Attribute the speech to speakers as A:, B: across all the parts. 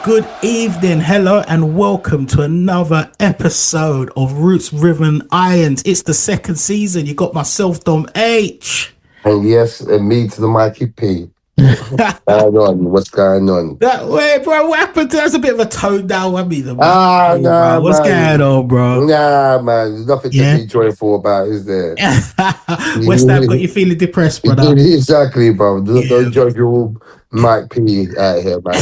A: Good evening, hello, and welcome to another episode of Roots, Rhythm, Irons. It's the second season. You got myself, Dom H.
B: And yes, and me to the Mikey P. What's going on? What's going on?
A: That way, bro. What happened? That's a bit of a tone down. I mean,
B: Nah,
A: what's going
B: man.
A: on, bro?
B: Nah, man. There's nothing to
A: Yeah.
B: be joyful about, is there?
A: Westham got you feeling depressed, brother.
B: Exactly, bro.
A: Yeah.
B: Don't joke your Mike P out here, man.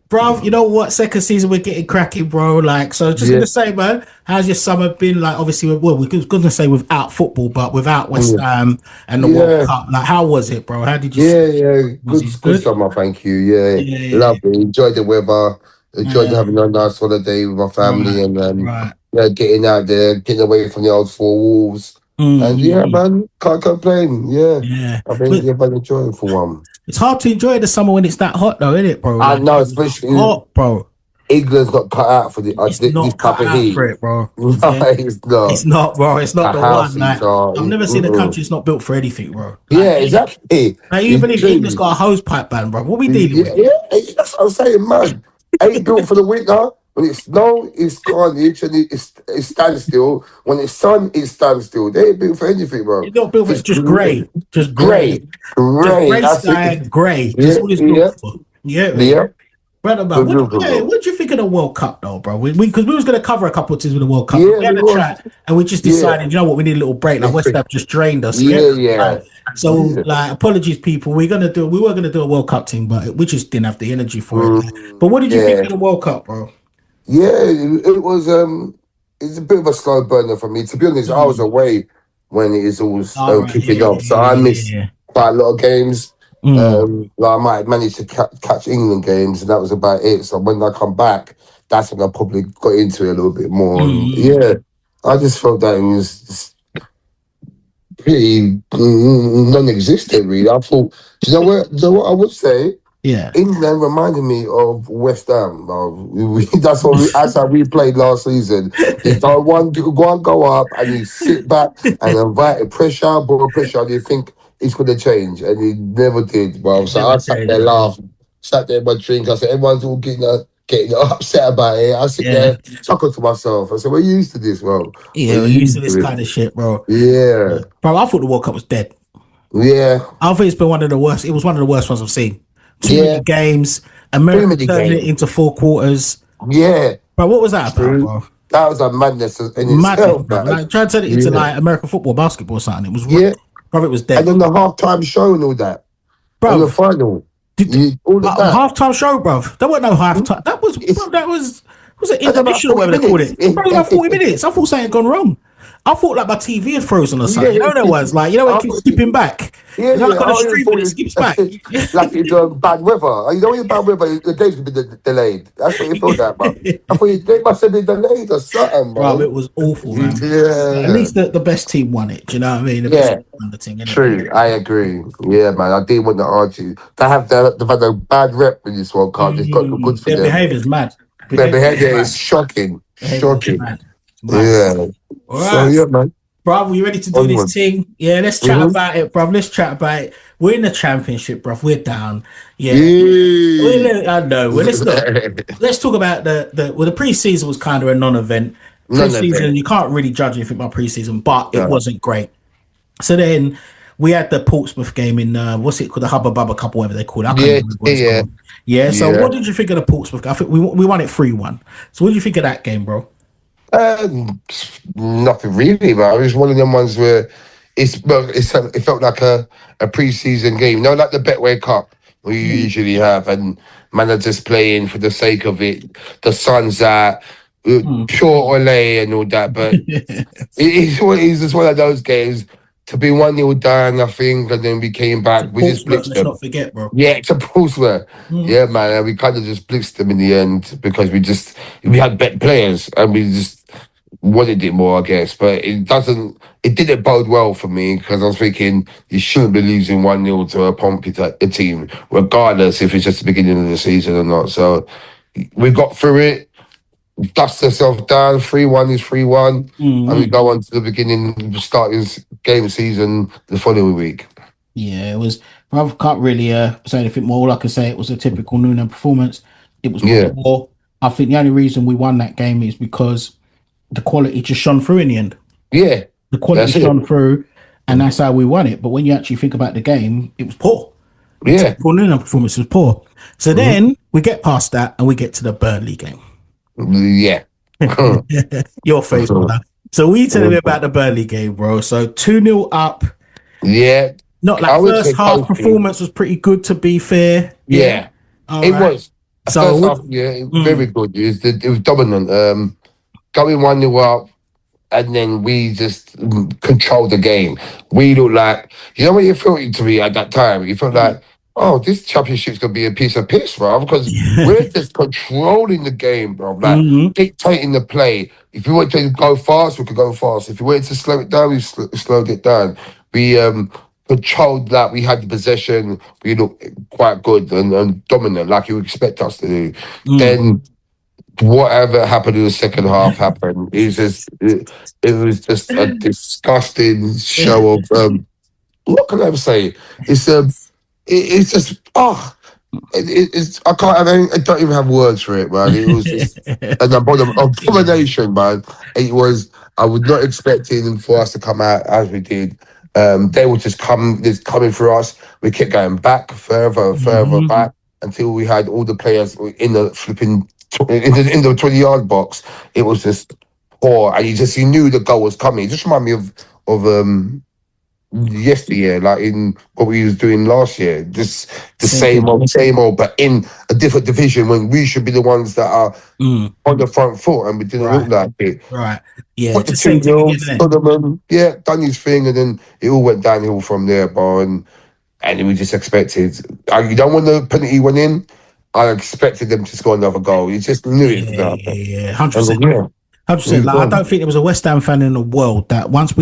A: Bro, you know what? Second season, we're getting cracking, bro. Like, so just
B: Yeah,
A: gonna say, man, how's your summer been? Like, obviously, well, we're gonna say without football, but without West
B: yeah,
A: Ham and the World
B: yeah,
A: Cup. Like, how was it, bro? How did you see?
B: yeah.
A: Was
B: Good,
A: it
B: good
A: good?
B: summer, thank you. Yeah,
A: Yeah, yeah,
B: lovely. Enjoyed the weather. Enjoyed
A: yeah.
B: having a nice holiday with my family,
A: Right,
B: and
A: right.
B: yeah, getting out there, getting away from the old four walls. And yeah,
A: Mm.
B: man, can't complain. Yeah,
A: Yeah,
B: I think
A: but
B: yeah, but enjoying for one.
A: it's hard to enjoy the summer when it's that hot, though, isn't it, bro?
B: I
A: Like,
B: know,
A: it was
B: especially
A: hot, bro.
B: England's not cut out for
A: It's
B: this
A: not
B: type
A: cut
B: of
A: out
B: heat.
A: for it, bro.
B: No,
A: Yeah,
B: it's
A: it's
B: not.
A: not, bro. It's not
B: The
A: the one.
B: houses
A: Like,
B: are.
A: I've never seen a country that's not built for anything, bro.
B: Yeah, exactly.
A: Like even
B: It's
A: if England's
B: true.
A: got a hose pipe ban, bro, what we dealing
B: Yeah,
A: with?
B: that's what I'm saying, man. Ain't built for the winter. When it's snow, it's carnage and it's standstill. When it's sun, it's standstill. They ain't built for anything, bro.
A: It's not built for
B: It's
A: it, just grey, just grey,
B: grey,
A: just
B: grey.
A: grey
B: That's it.
A: sky, grey. Just
B: Yeah,
A: what it's built
B: yeah,
A: for. Yeah, mate.
B: yeah.
A: Brother, man,
B: Believable.
A: what do you think of the World Cup, though, bro? We because we was going to cover a couple of things with the World Cup.
B: Yeah,
A: We had
B: we
A: a
B: was.
A: chat, and we just
B: Yeah,
A: decided, you know what, we need a little break. Like West Ham just drained us. Yeah.
B: yeah, yeah,
A: Like, so,
B: yeah.
A: like, apologies, people. We were gonna do a World Cup thing, but we just didn't have the energy for it. But what did you think
B: Yeah,
A: of the World Cup, bro?
B: yeah. It was it's a bit of a slow burner for me. To be honest, I was
A: Mm.
B: away when it is all
A: All right, yeah,
B: kicking
A: yeah,
B: off, so
A: yeah,
B: I
A: yeah,
B: missed
A: yeah.
B: quite a lot of games.
A: Mm.
B: Like I might have managed to catch England games, and that was about it. So when I come back, that's when I probably got into it a little bit more. And
A: Mm.
B: yeah, I just felt that it was just pretty non-existent, really. I thought, do you know what? Do you know what I would say?
A: Yeah.
B: England reminded me of West Ham. That's how we played last season. You don't want to go and go up, and you sit back and invite pressure, ball pressure, and you think it's going to change, and it never did, bro.
A: It
B: So
A: never
B: I sat there,
A: changed, bro.
B: laughed, sat there, my drink. I said, everyone's all getting upset about it. I sit
A: Yeah.
B: there, chuckle to myself. I said, we're used to this, bro. We're
A: Yeah, we're used to
B: used
A: this
B: to it.
A: kind of shit, bro.
B: Yeah,
A: Bro, I thought the World Cup was dead.
B: yeah,
A: I think it's been one of the worst. It was one of the worst ones I've seen. Too many
B: yeah.
A: games.
B: Too
A: America
B: many
A: turning it
B: games.
A: into four quarters.
B: Yeah,
A: Bro, what was that about,
B: true.
A: bro?
B: That was a madness in
A: Madness,
B: itself,
A: bro.
B: man.
A: Like trying to turn it into
B: Yeah,
A: like American football, basketball, or something. It was,
B: yeah.
A: bro, it was
B: And
A: dead,
B: then the halftime show and all that, and
A: bro.
B: the final,
A: Did
B: all of that.
A: halftime show, bro? There wasn't no halftime. That was,
B: It's
A: bro. That was it
B: that's about
A: intermission or
B: 40
A: whatever they called
B: minutes.
A: it? Bro, it was about 40 minutes. I thought something had gone wrong. I thought like my TV had frozen or something. You know
B: Yeah,
A: what it was like. You know when it
B: I
A: keeps
B: thought,
A: skipping back.
B: yeah,
A: You know, like on a
B: I even
A: stream when
B: thought
A: it skips back.
B: like it's bad weather. You know, when it's bad weather, the game's gonna be delayed. That's what you feel that, bro. I thought they must have been delayed or something,
A: Bro,
B: bro.
A: it was awful, man. At
B: Yeah,
A: least the best team won it. Do you know what I mean? The best
B: yeah.
A: team won the thing, innit?
B: True, I agree. Yeah, man, I didn't want to argue. They've had a bad rep in this World Cup. It's got good for
A: Their
B: them.
A: behavior's mad.
B: Their
A: Behavior is
B: behavior
A: mad.
B: is shocking.
A: Behavior is
B: Shocking.
A: mad. Mad.
B: Yeah.
A: All
B: So
A: right.
B: yeah, man.
A: Bro, you ready to do this
B: Onwards.
A: thing? Yeah, let's chat
B: Mm-hmm.
A: about it, bro. Let's chat about it. We're in the championship, bro. We're down. Yeah.
B: Yeah.
A: I know. Well, let's look. Let's talk about the preseason was kind of a non-event.
B: None of it.
A: Preseason, you can't really judge anything about preseason, but it
B: No.
A: wasn't great. So then we had the Portsmouth game in what's it called, the Hubba Bubba Cup, or whatever they call it. I can't
B: Yeah,
A: remember what it's
B: yeah,
A: called. Yeah. So
B: yeah.
A: what did you think of the Portsmouth game? I think we won it 3-1. So what did you think of that game, bro?
B: Nothing really, but it was one of them ones where it felt like a pre-season game. You know, like the Betway Cup we
A: Mm.
B: usually have, and man are just playing for the sake of it. The sun's out,
A: Mm.
B: pure Olay and all that, but it's just one of those games to be 1-0 down, I think, and then we came
A: To
B: back. We just
A: Portsmouth,
B: blitzed
A: let's
B: them.
A: not forget, bro.
B: Yeah, to Portsmouth.
A: Mm.
B: Yeah, man, and we kind of just blitzed them in the end because we had better players and we just wanted it more, I guess. But it didn't bode well for me because I was thinking you shouldn't be losing 1-0 to a Pompey team, regardless if it's just the beginning of the season or not. So we got through it, dust ourselves down. 3-1 is 3-1, and we
A: Mm.
B: go on to the beginning, start his game season the following week.
A: Yeah, it was I can't really say anything more. All I can say, it was a typical Nuno performance. It was
B: Yeah,
A: poor. I think the only reason we won that game is because the quality just shone through in the end.
B: yeah,
A: The quality
B: that's it.
A: shone through, and that's how we won it. But when you actually think about the game, it was poor.
B: Yeah,
A: Typical Nuno performance was poor. So
B: mhm,
A: then we get past that and we get to the Burnley game.
B: yeah.
A: Your face, brother. So we telling me about the Burnley game, bro. So 2-0 up.
B: Yeah,
A: Not like
B: I would
A: first
B: say
A: half
B: Kofi.
A: performance was pretty good to be fair. Yeah.
B: Yeah,
A: All
B: it
A: right.
B: was.
A: So
B: First half, yeah, very
A: mm,
B: good. It was dominant. Going 1-0 up, and then we just controlled the game. We looked like, you know what you felt to me at that time? You felt
A: mm.
B: like, oh, this championship's gonna be a piece of piss, bro, because we're just controlling the game, bro. Like
A: Mhm.
B: dictating the play. If you want to go fast, we could go fast. If you wanted to slow it down, we slowed it down. We controlled that. We had the possession. We looked quite good and dominant, like you would expect us to do.
A: Mm.
B: Then whatever happened in the second half happened. It was just a disgusting show of what can I say? It's it's just it's I don't even have words for it, man. It was just an
A: Yeah.
B: abomination, man. It was. I was not expecting for us to come out as we did. They were just coming for us. We kept going back further
A: Mhm.
B: back until we had all the players in the flipping in the 20-yard box. It was just poor, and you knew the goal was coming. It just reminded me of yesteryear, like in what we was doing last year. Just the
A: Same thing.
B: same old, but in a different division when we should be the ones that are
A: Mm.
B: on the front foot, and we didn't look
A: Right.
B: like it.
A: Right. Yeah.
B: Put the
A: Just same
B: two
A: thing
B: nil,
A: again, isn't it?
B: Solomon, yeah, done his thing, and then it all went downhill from there, bro. And we just expected. You don't want the penalty went in. I expected them to score another goal. You just knew it was
A: Yeah.
B: going to
A: Yeah.
B: happen.
A: Yeah. 100%.
B: And then, yeah,
A: 100%.
B: we
A: Like, I
B: won.
A: don't think there was a West Ham fan in the world that once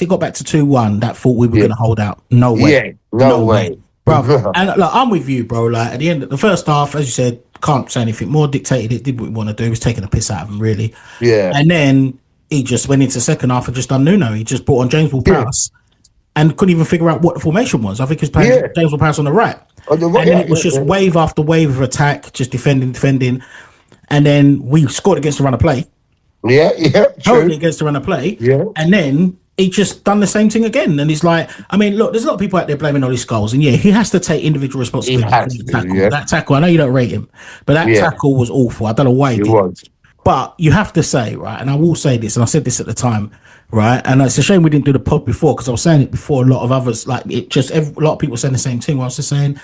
A: it got back to 2-1, that thought we were
B: Yeah,
A: going to hold out. No way.
B: yeah, no
A: No way.
B: way.
A: Bruv. And like, I'm with you, bro. Like, at the end of the first half, as you said, can't say anything more, dictated it, did what we want to do, was taking a piss out of him, really.
B: Yeah,
A: And then he just went into second half and just done Nuno. He just brought on James
B: yeah,
A: Ward-Prowse and couldn't even figure out what the formation was. I think he was playing
B: yeah.
A: James Ward-Prowse on the right.
B: On the right,
A: And then
B: yeah,
A: it was just
B: yeah,
A: wave after wave of attack, just defending. And then we scored against the run of play,
B: yeah, yeah,
A: totally
B: true.
A: against the run of play.
B: Yeah,
A: And then he just done the same thing again. And he's like, I mean, look, there's a lot of people out there blaming all his goals. And yeah, he has to take individual
B: he
A: responsibility for
B: has
A: that
B: to.
A: tackle.
B: Yeah,
A: That tackle, I know you don't rate him, but that
B: yeah,
A: tackle was awful. I don't know why he
B: it
A: did.
B: was.
A: But you have to say, right, and I will say this, and I said this at the time, right, and it's a shame we didn't do the pod before because I was saying it before. A lot of others, like it, a lot of people saying the same thing. I was just saying,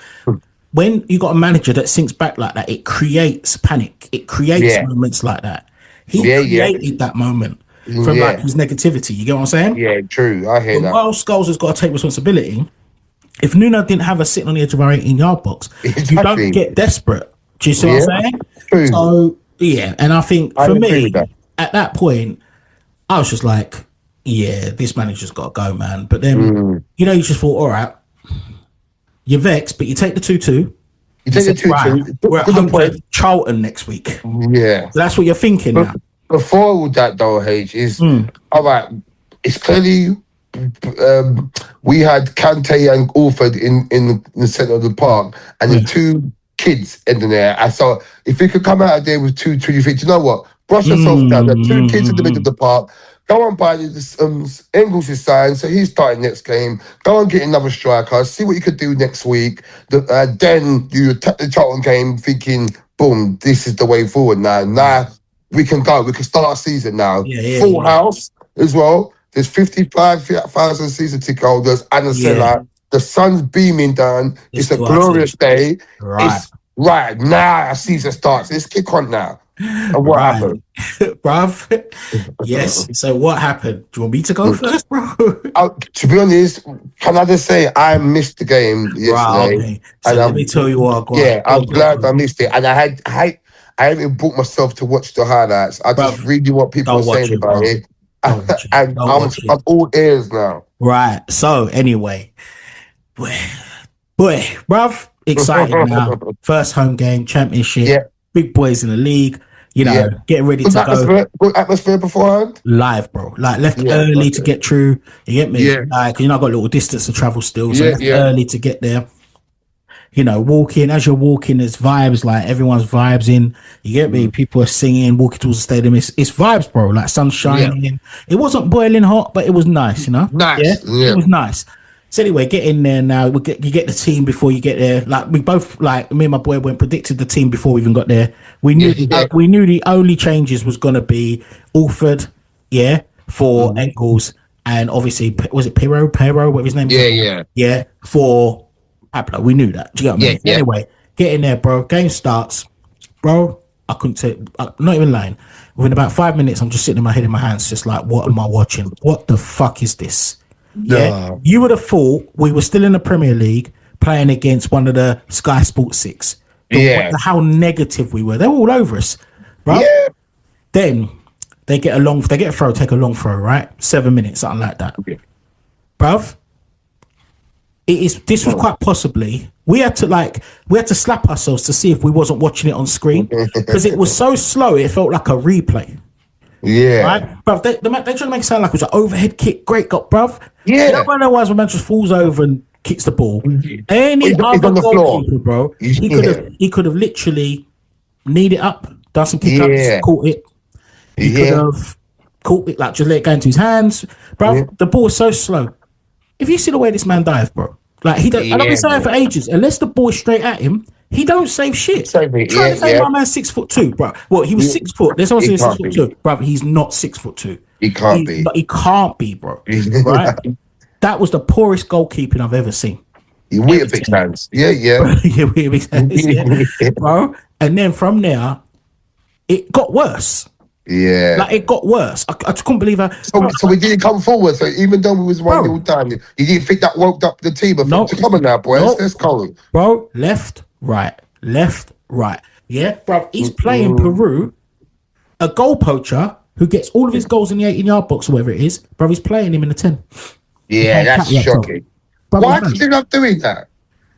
A: when you got a manager that sinks back like that, it creates panic. It creates
B: Yeah,
A: moments like that. He
B: yeah, yeah,
A: created that moment from like
B: yeah,
A: his negativity. You get what I'm saying?
B: yeah. True. I hear
A: But
B: that.
A: while Scholes has got to take responsibility, if Nuno didn't have us sitting on the edge of our 18-yard box, you don't
B: Exactly.
A: get desperate. Do you see what
B: Yeah,
A: I'm saying?
B: true.
A: So yeah, and I think
B: I
A: for
B: agree with
A: me,
B: that.
A: at that point, I was just like, yeah, this manager's got to go, man. But then,
B: Mm.
A: you just thought, all right, you're vexed, but you take the 2-2.
B: You
A: You
B: take the
A: said, right,
B: 2-2.
A: we're at
B: Good
A: home
B: point.
A: to Charlton next week.
B: Yeah.
A: So that's what you're thinking
B: But
A: now.
B: before all that, though, H is
A: Mm,
B: all right. It's clearly we had Kante and Alford in the centre of the park, and the
A: yeah.
B: two kids in there. I thought if we could come out of there with two, you think, you know what? Brush yourself down. There are two kids in the middle of the park. Go and buy this Engels is signed, so he's starting next game. Go and get another striker. See what you could do next week. Then you attack the Charlton game, thinking, boom, this is the way forward now. Now we can go. We can start our season now.
A: Yeah, yeah,
B: Full
A: yeah.
B: house as well. There's 55,000 season ticket holders and a
A: Yeah,
B: sellout. The sun's beaming down.
A: let's
B: It's a
A: do our thing.
B: glorious day.
A: Right,
B: It's right now. Our season starts. Let's kick on now. And what
A: right.
B: happened?
A: Bruv. Yes. So what happened? Do you want me to go first, bro?
B: To be honest, can I just say I missed the game
A: Right,
B: yesterday,
A: okay. So
B: and
A: let me tell you what, go on.
B: yeah,
A: Go,
B: I'm
A: go,
B: glad
A: go.
B: I missed it, and I haven't brought myself to watch the highlights. I just
A: Bruv,
B: read what people are
A: don't watch
B: saying
A: it,
B: about
A: bro.
B: it,
A: Don't watch it.
B: and
A: Don't watch
B: I'm
A: it.
B: all ears now.
A: Right. So anyway, boy, bruv, excited now. First home game, championship,
B: Yeah,
A: big boys in the league,
B: yeah.
A: getting ready
B: Good
A: to go
B: atmosphere, good atmosphere beforehand.
A: live, bro. Like left
B: Yeah,
A: early to
B: okay.
A: get through. You get me?
B: Yeah,
A: Like, I got a little distance to travel still, so
B: yeah,
A: left
B: yeah.
A: early to get there. you know, walking as you're walking, there's vibes, like everyone's vibes in. You get me? People are singing, walking towards the stadium. It's vibes, bro. Like sun
B: Yeah.
A: shining. It wasn't boiling hot, but it was nice, you know. Yeah,
B: Nice.
A: it
B: Yeah.
A: was nice. So anyway, get in there now. You get the team before you get there. Like we both, like me and my boy, went predicted the team before we even got there.
B: Yeah.
A: We knew the only changes was gonna be Alford, yeah, for Engels, and obviously was it Pero, what his name?
B: Yeah. Yeah.
A: Yeah, for Pablo. We knew that. Do you get what I
B: Yeah.
A: mean?
B: Yeah.
A: Anyway, get in there, bro. Game starts, bro. I couldn't say, I'm not even lying. Within about 5 minutes, I'm just sitting in my head in my hands, just like, what am I watching? What the fuck is this? Yeah,
B: No.
A: you would have thought we were still in the Premier League playing against one of the Sky Sports Six.
B: Yeah.
A: How negative we were. They were all over us, bro.
B: Yeah.
A: Then they get a throw, take a long throw, right? 7 minutes, something like that,
B: Okay.
A: bruv. This was quite possibly we had to slap ourselves to see if we wasn't watching it on screen because it was so slow. It felt like a replay.
B: Yeah.
A: Right, bruv, they trying to make it sound like it was an overhead kick. Great, got bruv.
B: Yeah.
A: You know what I know when man just falls over and kicks the ball. Any
B: He's
A: other
B: on the floor.
A: goalkeeper, bro,
B: Yeah.
A: he could have literally kneed it up, done some kick ups,
B: Yeah.
A: caught it. He could have caught it, like just let it go into his hands, bro.
B: Yeah.
A: The ball is so slow. If you see the way this man dives, bro, like he don't. And I've been saying for ages, unless the ball is straight at him, he don't save shit.
B: Save it,
A: Trying to say
B: yeah.
A: my man's 6'2", bro. Well, he was 6 foot. There's someone
B: He
A: saying
B: can't
A: 6'2", bro. He's not 6'2".
B: He can't be.
A: But he can't be, bro. Right? That was the poorest goalkeeping I've ever seen.
B: We are big fans. Yeah, yeah.
A: Yeah, we big fans, yeah. Bro. And then from there, it got worse.
B: Yeah.
A: Like it got worse. I just couldn't believe her.
B: So we didn't come forward. So even though we was 1-0 down, you didn't think that woke up the team.
A: No.
B: Come on now, boys.
A: No.
B: Let's go.
A: Bro, left, right. Yeah, bro. He's playing Peru, a goal poacher who gets all of his goals in the 18-yard box or whatever it is. Bro, he's playing him in the 10.
B: Yeah, that's
A: Cat,
B: shocking.
A: Bro,
B: Why did you not doing that?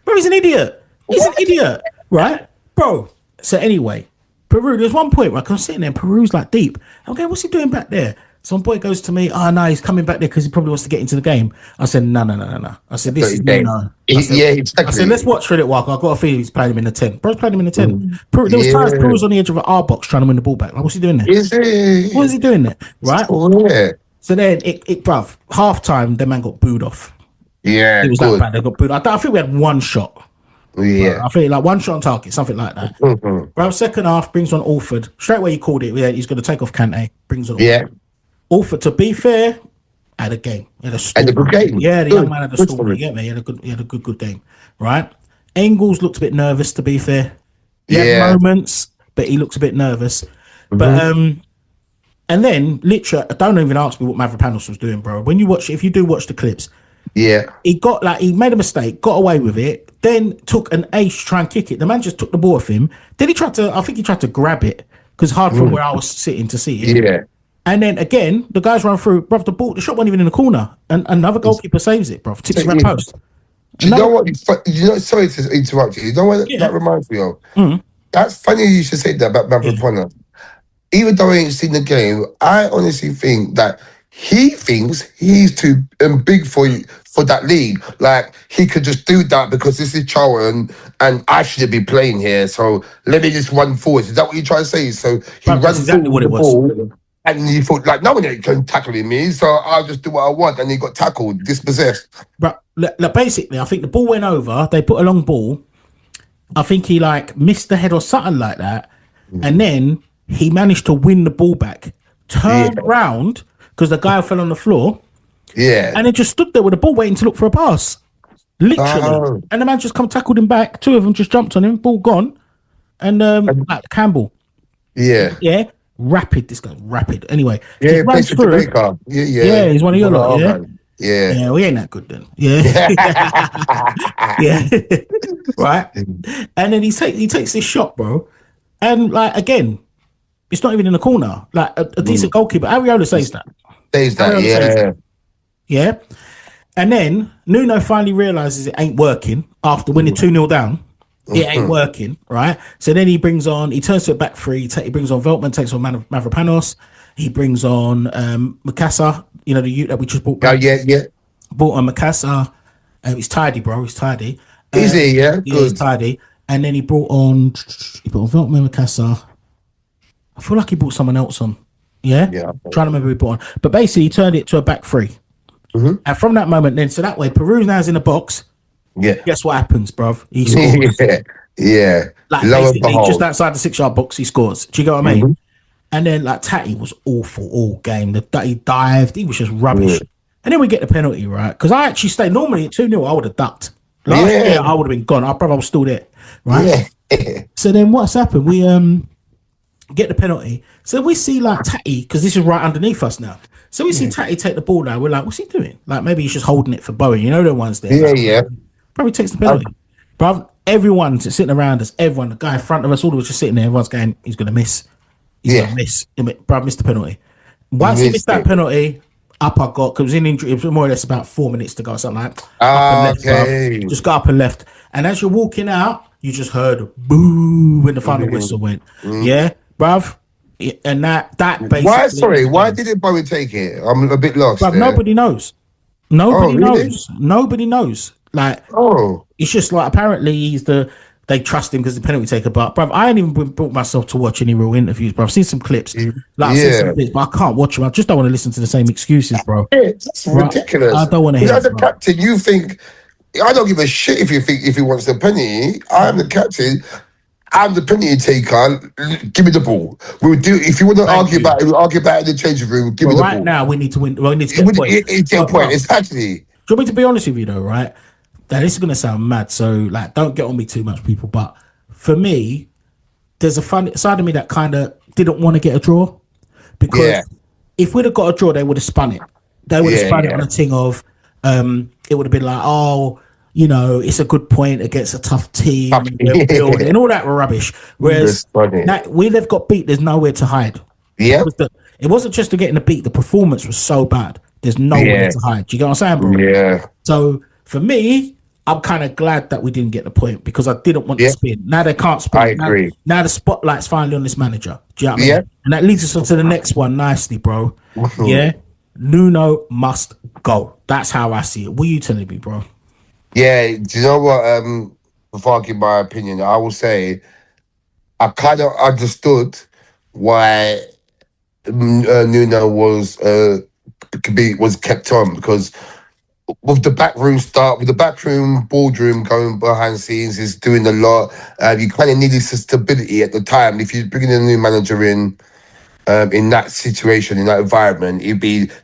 A: Bro, he's an idiot. He's an idiot, right? Bro. So anyway, Peru, there's one point where I'm sitting there and Peru's like deep. I'm going, what's he doing back there? Some boy goes to me, oh no, he's coming back there because he probably wants to get into the game. I said, no. I said, this is Nuno. I said, let's watch for it while I've got a feeling he's playing him in the 10. Bro's playing him in the 10. Peru, there was times Peru was on the edge of our box trying to win the ball back. Like, what's he doing there?
B: Is it?
A: What is he doing there? Right?
B: Oh, yeah.
A: So then, bruv, half time, the man got booed off.
B: Yeah,
A: It was
B: good.
A: that bad. They got booed. I think we had one shot.
B: Yeah.
A: I think like one shot on target, something like that. Bro, second half brings on Alford. Straight away, he called it. Yeah, he's going to take off Kante. Brings on Alford.
B: Yeah.
A: Alford, to be fair, had a game. He had a storm.
B: Had a good game.
A: Yeah, the
B: Good.
A: young man had a
B: Good
A: storm.
B: for
A: You
B: him.
A: get me? He had a good game. Right? Engels looked a bit nervous, to be fair. He had
B: Yeah.
A: moments, but he looks a bit nervous. But and then literally, don't even ask me what Mavropanos was doing, bro. When you watch, if you do watch the clips,
B: Yeah.
A: he made a mistake, got away with it, then took an ace to try and kick it. The man just took the ball off him. Then I think he tried to grab it because hard from where I was sitting to see it.
B: Yeah.
A: And then again, the guys run through, bruv, the shot wasn't even in the corner. And another goalkeeper saves it, bruv. Tips around post.
B: Do you know what? Sorry to interrupt you. You know what that reminds me of? That's funny you should say that about Mavropanos. Even though I ain't seen the game, I honestly think that he thinks he's too big for that league. Like, he could just do that because this is Charlton and I shouldn't be playing here. So let me just run forward. Is that what you're trying to say? So he
A: Right,
B: runs
A: that's exactly what it was.
B: ball, and he thought, like, no one can tackle me, so I'll just do what I want. And he got tackled, dispossessed.
A: But basically, I think the ball went over. They put a long ball. I think he like missed the head or something like that. And then he managed to win the ball back, turned around because the guy fell on the floor.
B: Yeah.
A: And it just stood there with the ball waiting to look for a pass. Literally.
B: Oh.
A: And the man just come tackled him back. Two of them just jumped on him, ball gone. And like Campbell.
B: Yeah.
A: Yeah. Rapid. This guy's rapid. Anyway.
B: Yeah,
A: just
B: he plays for Jamaica.
A: Yeah, he's one of your lot, yeah?
B: Yeah.
A: Yeah, we ain't that good then. Yeah. Yeah. Right. And then he takes this shot, bro. And like again, it's not even in the corner. Like a decent goalkeeper. Ariola saves that.
B: Saves that,
A: Ariola saves
B: yeah.
A: that. Yeah. And then Nuno finally realizes it ain't working after winning 2-0 down. It ain't working, right? So then he turns to a back three. He brings on Veltman, takes on Mavropanos. He brings on Mikasa, the youth that we just brought back.
B: Yeah.
A: Brought on Mikasa. He's tidy, bro. He's tidy.
B: Is he? Yeah,
A: Yeah, he's
B: good.
A: tidy. And then he brought on Veltman Mikasa. I feel like he brought someone else on. Yeah,
B: Yeah.
A: trying to remember who he brought on. But basically, he turned it to a back three.
B: Mm-hmm.
A: And from that moment, then so that way, Peru now's in the box.
B: Yeah.
A: Guess what happens, bruv? He scores.
B: Yeah. Yeah.
A: Like
B: Lo and
A: basically, just
B: behold.
A: outside the 6 yard box, he scores. Do you get what I mean?
B: Mm-hmm.
A: And then like Tatty was awful all game. He dived. He was just rubbish.
B: Yeah.
A: And then we get the penalty, right? Because I actually stayed. Normally at 2-0, I would have ducked. Last
B: Yeah.
A: year, I would have been gone. Our brother was still there, right?
B: Yeah.
A: So then what's happened? We get the penalty. So we see like Tatty, because this is right underneath us now. So we see Tatty take the ball now. We're like, what's he doing? Like maybe he's just holding it for Bowen. You know the ones there.
B: Yeah.
A: Like,
B: Yeah.
A: probably takes the penalty. Bruv, everyone's sitting around us. Everyone, the guy in front of us, all of us just sitting there. Everyone's going, he's going to miss. He's going
B: Yeah.
A: to miss. Bruv missed the penalty. Once he missed that
B: it.
A: penalty, up I got, because it was in injury, it was more or less about 4 minutes to go, something like up and left,
B: Okay.
A: bruv. Just got up and left. And as you're walking out, you just heard boo when the final whistle went. Yeah, bruv. And that basically.
B: Why? Sorry. Why didn't Bowen take it? I'm a bit lost.
A: Bruv,
B: there.
A: nobody knows. Nobody
B: really?
A: knows. Nobody knows. Like,
B: Oh.
A: it's just like apparently they trust him because the penalty taker. But bruv, I ain't even brought myself to watch any real interviews, bro. I've seen some clips, I've seen some bits, but I can't watch them. I just don't want to listen to the same excuses, bro.
B: It's ridiculous.
A: I don't want to hear.
B: As a captain, you think I don't give a shit if you think if he wants the penny. I'm the captain. I'm the penalty taker. Give me the ball. We'll do. If you want to argue about it, we'll argue about it in the changing room. Give me the ball.
A: Right now, we need to win. We need to get a point.
B: It's a point. Exactly.
A: Do you want me to be honest with you though, right? Now, this is gonna sound mad, so like, don't get on me too much, people. But for me, there's a fun side of me that kind of didn't want to get a draw because if we'd have got a draw, they would have spun it. They would have spun it on a thing of, it would have been like, oh, you know, it's a good point against a tough team and all that rubbish. Whereas now, when they've got beat, there's nowhere to hide.
B: Yeah.
A: It wasn't just to getting the beat. The performance was so bad. There's nowhere to hide. Do you get what I'm saying, bro?
B: Yeah.
A: So for me, I'm kind of glad that we didn't get the point because I didn't want to spin. Now they can't spin.
B: I agree.
A: Now the spotlight's finally on this manager. Do you know what I mean?
B: Yeah.
A: And that leads us on to the next one nicely, bro. Yeah. Nuno must go. That's how I see it. What are you telling me, bro?
B: Yeah. Do you know what? Before I give my opinion, I will say I kind of understood why Nuno was kept on because with the backroom boardroom going behind the scenes is doing a lot. You kind of needed some stability at the time. If you're bringing a new manager in that situation, in that environment,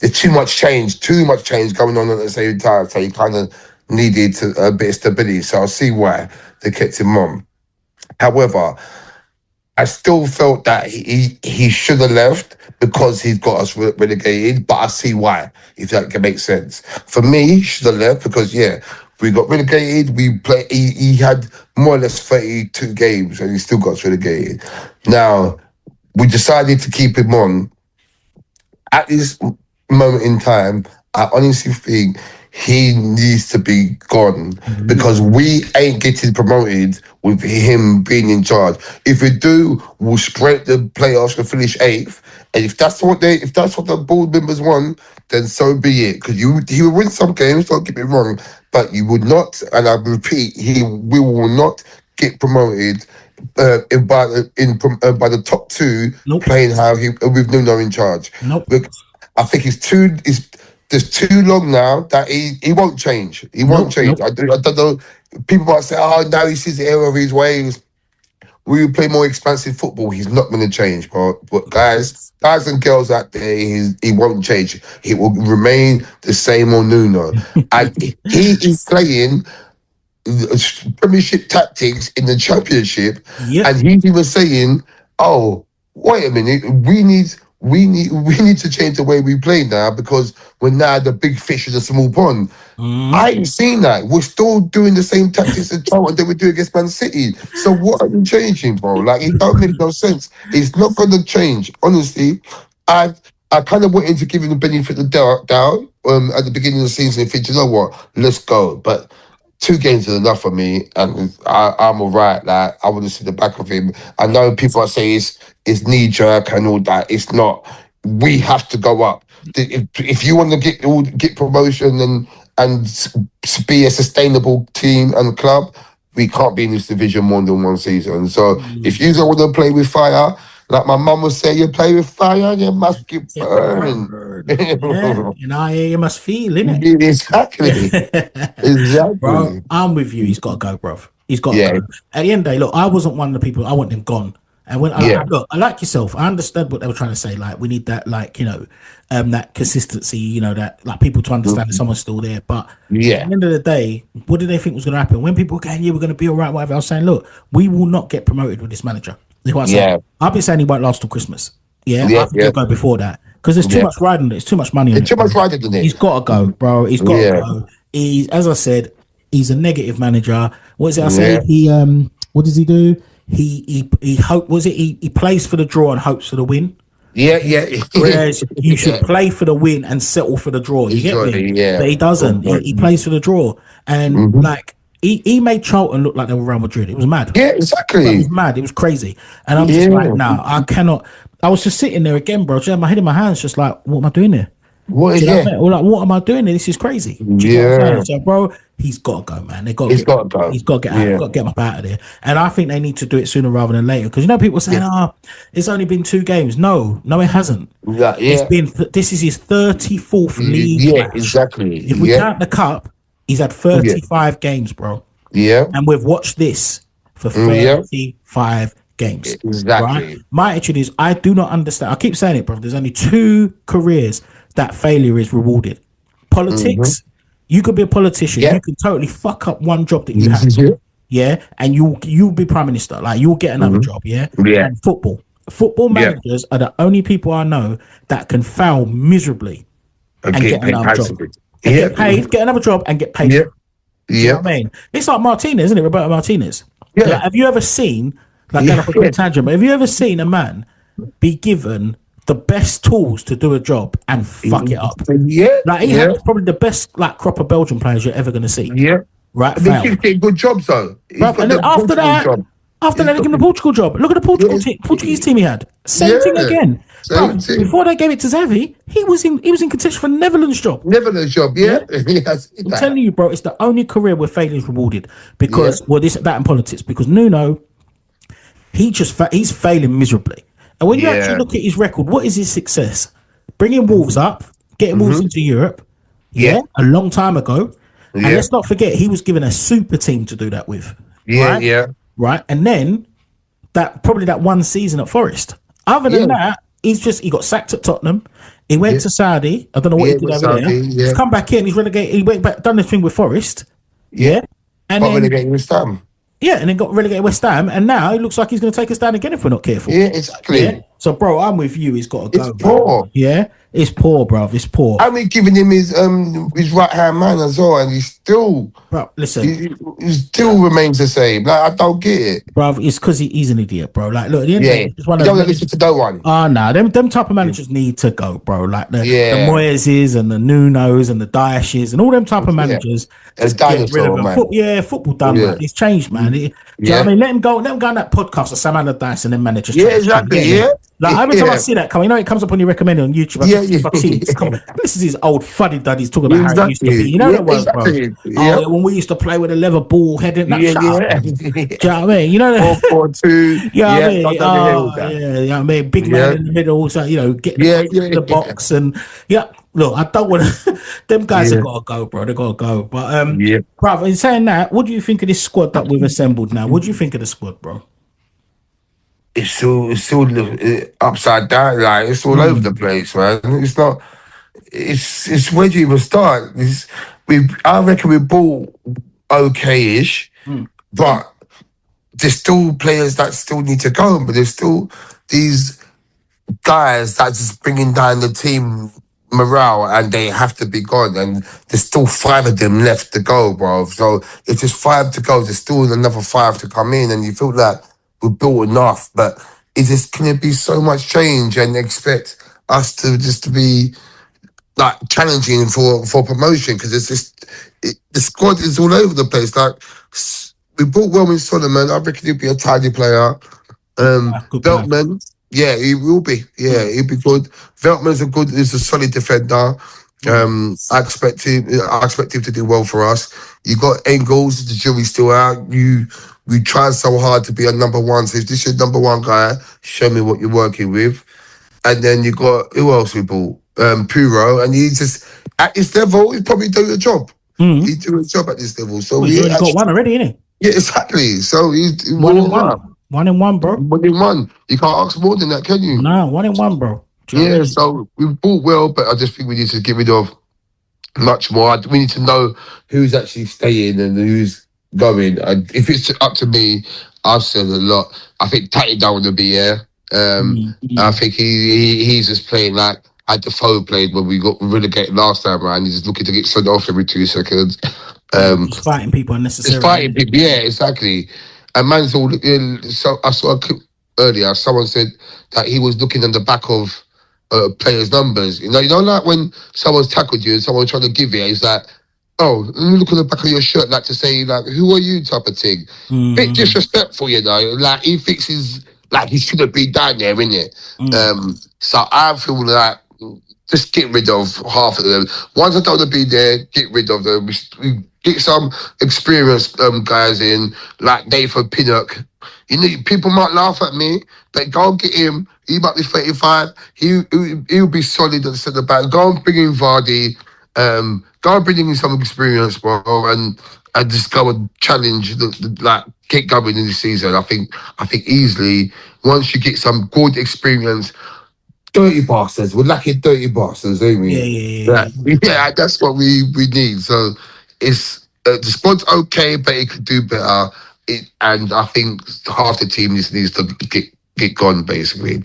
B: there's too much change going on at the same time. So you kind of needed a bit of stability. So I see why they kept him on. However, I still felt that he should have left because he's got us relegated, but I see why, if that can make sense. For me, he should have left because, we got relegated. He had more or less 32 games and he still got us relegated. Now, we decided to keep him on. At this moment in time, I honestly think he needs to be gone because we ain't getting promoted with him being in charge. If we do, we'll scrape the playoffs and finish 8th. And if that's what the board members want, then so be it. Because he will win some games, don't get me wrong, but you would not, and I repeat, we will not get promoted by the top two playing with Nuno in charge. I think there's too long now that he won't change. He won't change. I don't know. People might say, "Oh, now he sees the error of his ways. We will play more expansive football." He's not going to change, but guys and girls out there, he won't change. He will remain the same on Nuno, and he is playing Premiership tactics in the Championship, and he's even saying, "Oh, wait a minute, we need to change the way we play now because we're now the big fish in a small pond." I ain't seen that. We're still doing the same tactics that we do against Man City. So what are you changing, bro? Like, it don't make no sense. It's not going to change. Honestly, I kind of wanted to give him the benefit of the doubt at the beginning of the season and think, you know what, let's go. But 2 games is enough for me, and I'm all right. Like, I want to see the back of him. I know people are saying it's knee jerk and all that. It's not. We have to go up. If you want to get promotion and be a sustainable team and club, we can't be in this division more than one season. So if you don't want to play with fire, like my mum would say, you play with fire, you must get burned.
A: Yeah, you must feel, innit?
B: Exactly.
A: Bro,
B: Exactly.
A: I'm with you. He's got to go, bro. He's got to
B: Yeah.
A: go. At the end of the day, look, I wasn't one of the people. I want him gone. And when
B: Yeah.
A: look, I like yourself. I understood what they were trying to say. Like, we need that, like, that consistency. That like people to understand that someone's still there. But at
B: Yeah.
A: the end of the day, what did they think was going to happen? When people were going, yeah, we're going to be all right, whatever. I was saying, look, we will not get promoted with this manager. That's what I said.
B: Yeah.
A: I've been saying he won't last till Christmas. Yeah, I
B: Yeah.
A: think
B: Yeah.
A: he'll go before that because there's too
B: Yeah.
A: much riding on it. It's too much money on
B: It's
A: it.
B: too much
A: Bro.
B: riding on it.
A: He's got to go, bro. He's got to
B: Yeah.
A: go. He's, as I said, he's a negative manager. What is it I say?
B: Yeah.
A: He what does he do? He hope was it he plays for the draw and hopes for the win.
B: Yeah. Yeah.
A: Whereas you should
B: Yeah.
A: play for the win and settle for the draw. You get me?
B: Exactly, yeah.
A: But he doesn't. He plays for the draw. And like he made Charlton look like they were Real Madrid. It was mad.
B: Yeah,
A: It
B: exactly.
A: was mad. It was crazy. And I'm just like, nah, I cannot. I was just sitting there again, bro. Just had my head in my hands, just like, what am I doing here?
B: What
A: Do
B: is
A: you know what I
B: yeah?
A: mean? Or like, what am I doing here? This is crazy. Do you know what I'm saying? So, bro, he's got to go, man. They got.
B: He's got to go.
A: He's got to get out.
B: Yeah.
A: Got to get him up out of there. And I think they need to do it sooner rather than later. Because people saying, it's only been 2 games. No, it hasn't.
B: Yeah,
A: It's
B: yeah.
A: been. This is his 34th league
B: Yeah,
A: match.
B: exactly.
A: If we
B: Yeah.
A: count the cup, he's had 35 games, bro.
B: Yeah.
A: And we've watched this for
B: Yeah.
A: 35 games.
B: Exactly.
A: Right? My attitude is I do not understand. I keep saying it, bro. There's only 2 careers that failure is rewarded. Politics, you could be a politician.
B: Yeah.
A: You can totally fuck up one job that you have.
B: Yeah.
A: Yeah. And you'll be prime minister. Like you'll get another job. Yeah.
B: Yeah.
A: And football managers are the only people I know that can fail miserably and get another job. And get paid, get another job and get paid.
B: Yeah.
A: Do you know what I mean? It's like Martinez, isn't it? Roberto Martinez.
B: Yeah.
A: Like, have you ever seen, like, going off a quick tangent, but have you ever seen a man be given the best tools to do a job and fuck it up?
B: Yeah.
A: Like, he had probably the best, like, crop of Belgian players you're ever going to see.
B: Yeah.
A: Right?
B: But
A: Fail.
B: he's getting good jobs though. He's
A: Bruv,
B: got
A: and
B: the
A: then after
B: Portugal
A: that,
B: job.
A: they gave him the Portugal job. Look at the Portuguese team he had. Same thing again.
B: Same thing.
A: Before they gave it to Xavi, he was in contention for Netherlands job.
B: Netherlands job, yeah.
A: I'm telling you, bro, it's the only career where failure is rewarded because that and politics. Because Nuno, he's failing miserably. And when you actually look at his record, what is his success? Bringing Wolves up, getting Wolves into Europe, a long time ago. And let's not forget, he was given a super team to do that with. Right, and then that one season at Forest. Other than that, he got sacked at Tottenham. He went to Saudi. I don't know what he did over there. He's come back in. He's relegated. He went back, done this thing with Forest. And
B: then relegated West Ham.
A: And then got relegated West Ham, and now it looks like he's going to take us down again if we're not careful.
B: Yeah, exactly.
A: Yeah? So, bro, I'm with you. He's got to go.
B: It's poor.
A: Bro. Yeah, it's poor, bro. It's poor.
B: And we're giving him his right hand man as well, and he's still.
A: Bro, listen.
B: He still remains the same. Like I don't get it,
A: bro. It's because he's an idiot, bro. Like, look, at the end
B: you don't want to listen to no one.
A: Oh no, them type of managers need to go, bro. Like the Moyeses and the Nunos and the Dyches and all them type of managers.
B: It's dinosaur, man.
A: Football done, man. It's changed, man. Do you know what I mean? Let them go on that podcast of Sam Allardyce and them managers.
B: Exactly.
A: Like every time I see that coming, it comes up on your recommended on YouTube. This is his old fuddy duddies talking about how it used to be. You know what it was, bro? When we used to play with a leather ball head in that shut up. Do you know what I mean? You know
B: 4-4-2.
A: You know what I mean? You know what I mean? Big man in the middle, so get the box and look, I don't want to. Them guys have got to go, bro. They got to go. But bro, in saying that, what do you think of this squad that we've assembled now? What do you think of the squad, bro?
B: It's still upside down. Like it's all over the place, man. It's not. It's where do you even start? I reckon we bought okay-ish, but there's still players that still need to go. But there's still these guys that just bringing down the team morale, and they have to be gone. And there's still 5 of them left to go, bro. So if there's 5 to go, there's still another 5 to come in, and you feel like we're built enough. But is this going to be so much change and expect us to be like challenging for promotion? Because it's just the squad is all over the place. Like we bought Wilman Solomon. I reckon he'll be a tidy player. Veltman. Yeah, he will be. Yeah, he'll be good. Veltman's is a solid defender. I expect him to do well for us. You got Engels, the jury's still out. We tried so hard to be a number one. So if this is your number one guy, show me what you're working with. And then you got who else we bought? Puro, and he just at this level, he's probably doing a job. He's doing a job at this level. So
A: Well, he's already got one already, isn't he?
B: Yeah, exactly. So he's
A: One in one. 1 in 1, bro.
B: 1 in 1. You can't ask more than that, can you?
A: No, 1 in 1, bro.
B: Yeah, so we bought well, but I just think we need to get rid of much more. We need to know who's actually staying and who's going. And if it's up to me, I've said a lot. I think Tatty don't want to be here. I think he's just playing like had the Defoe played when we got relegated last time around. He's just looking to get sent off every 2 seconds.
A: Just fighting people unnecessarily.
B: Just fighting people, yeah, exactly. And man's all. So I saw a clip earlier. Someone said that he was looking on the back of players' numbers. You know, like when someone's tackled you and someone's trying to give it, he's like, "Oh, let me look on the back of your shirt," like to say, like, "Who are you?" type of thing. Bit disrespectful, you know. Like he thinks he's like he shouldn't be down there, innit? So I feel like just get rid of half of them. Once I don't want to be there, get rid of them. We get some experienced guys in, like Nathan Pinnock. You know, people might laugh at me, but go and get him. He might be 35. He'll be solid at the centre back. Go and bring in Vardy. Go and bring in some experience, bro, and just go and challenge, like get going in the season. I think easily once you get some good experience. Dirty bastards. We're lacking dirty bastards, ain't we? Yeah, that's what we need. So it's the squad's okay, but it could do better. And I think half the team needs to get gone, basically.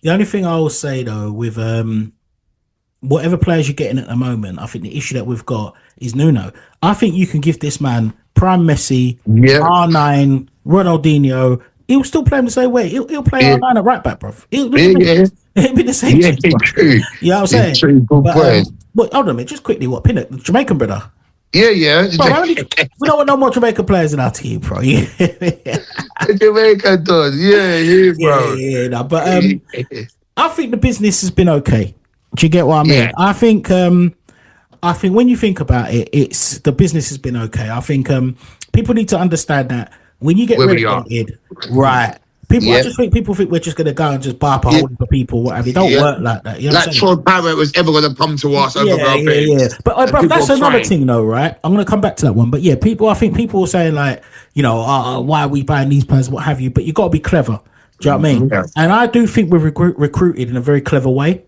A: The only thing I will say though, with whatever players you're getting at the moment, I think the issue that we've got is Nuno. I think you can give this man prime Messi, R9, Ronaldinho. He'll still play him the same way. He'll play R9 at right back, bro. It'll be the same.
B: Yeah, true.
A: You know what I'm saying?
B: True,
A: but hold on a minute, just quickly, what Pinnock, the Jamaican brother?
B: Yeah.
A: Bro, we don't want no more Jamaican players in our team, bro.
B: Jamaica does, bro.
A: No, but I think the business has been okay. Do you get what I mean?
B: Yeah.
A: I think when you think about it, it's the business has been okay. I think people need to understand that when you get relegated, right? I just think people think we're just gonna go and just buy up a whole heap of people, whatever. It don't work like that. You know
B: like Troy Barrett was ever gonna come to us over our beds.
A: But bro, that's another thing, though, right? I'm gonna come back to that one. But yeah, I think people are saying like, you know, why are we buying these players, what have you? But you got to be clever. Do you know what I mean? Yeah. And I do think we've recruited in a very clever way.